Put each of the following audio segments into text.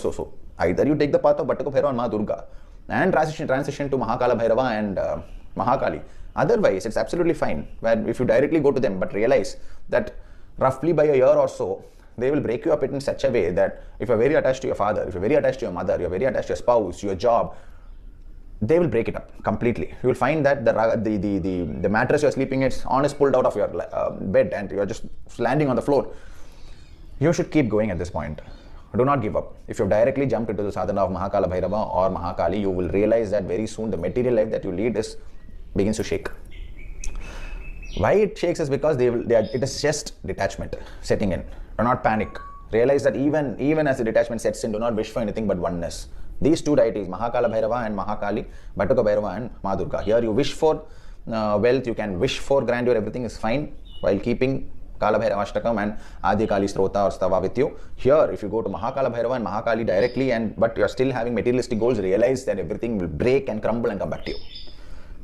So either you take the path of Bhattuka Bhairava and Maa Durga and transition to Maa Kaali Bhairava and Maa Kaali. Otherwise, it's absolutely fine where if you directly go to them, but realize that roughly by a year or so, they will break you up in such a way that if you're very attached to your father, if you're very attached to your mother, you're very attached to your spouse, your job, they will break it up completely. You will find that the mattress you're sleeping on is pulled out of your bed and you're just landing on the floor. You should keep going at this point. Do not give up. If you've directly jumped into the sadhana of Maa Kaali Bhairava or Maa Kaali, you will realize that very soon the material life that you lead begins to shake. Why it shakes is because it is just detachment setting in. Do not panic. Realize that even as the detachment sets in, do not wish for anything but oneness. These two deities, Maa Kaali Bhairava and Maa Kaali, Bhattuka Bhairava and Maa Durga. Here you wish for wealth, you can wish for grandeur, everything is fine while keeping Kala Bhairava Ashtakam and Adi Kali Strota or Stava with you. Here, if you go to Maa Kaali Bhairava and Maa Kaali directly, but you are still having materialistic goals, realize that everything will break and crumble and come back to you.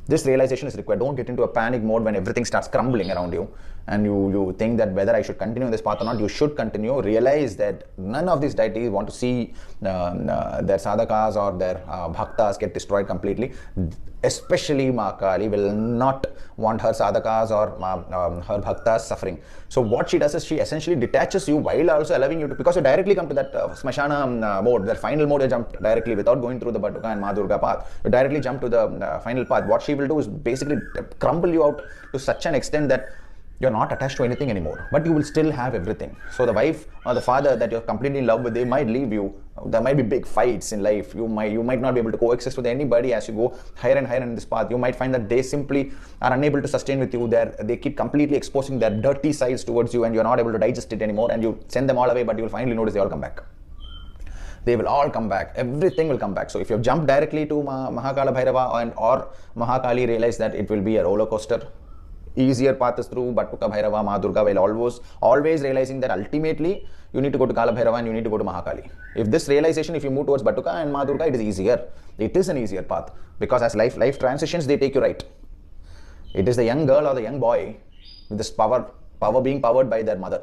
This realization is required. Don't get into a panic mode when everything starts crumbling around you and you think that whether I should continue this path or not. You should continue. Realize that none of these deities want to see their sadhakas or their bhaktas get destroyed completely. Especially Maa Kaali will not want her sadhakas or her bhaktas suffering. So what she does is she essentially detaches you while also allowing you to, because you directly come to that smashana mode, that final mode, you jump directly without going through the Bhattuka and Maa Durga path. You directly jump to the final path. What she will do is basically crumble you out to such an extent that you're not attached to anything anymore, but you will still have everything. So the wife or the father that you're completely in love with, they might leave you. There might be big fights in life. You might not be able to coexist with anybody as you go higher and higher in this path. You might find that they simply are unable to sustain with you. They keep completely exposing their dirty sides towards you and you're not able to digest it anymore, and you send them all away, but you'll finally notice they all come back. They will all come back. Everything will come back. So if you jump directly to Maa Kaali Bhairava or Maa Kaali, realize that it will be a roller coaster. Easier path is through Bhattuka Bhairava, Maa Durga, while always realizing that ultimately you need to go to Kala Bhairava and you need to go to Maa Kaali. If this realization, if you move towards Bhattuka and Maa Durga, it is easier. It is an easier path because as life transitions, they take you right. It is the young girl or the young boy with this power being powered by their mother.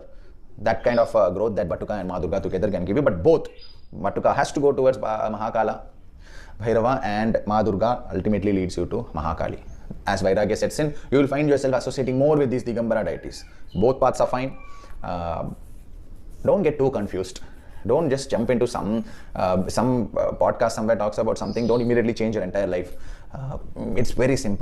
That kind of growth that Bhattuka and Maa Durga together can give you. But both, Bhattuka has to go towards Maa Kaali Bhairava and Maa Durga ultimately leads you to Maa Kaali. As Vairagya sets in, you will find yourself associating more with these Digambara deities. Both paths are fine. Don't get too confused. Don't just jump into some podcast somewhere talks about something. Don't immediately change your entire life. It's very simple.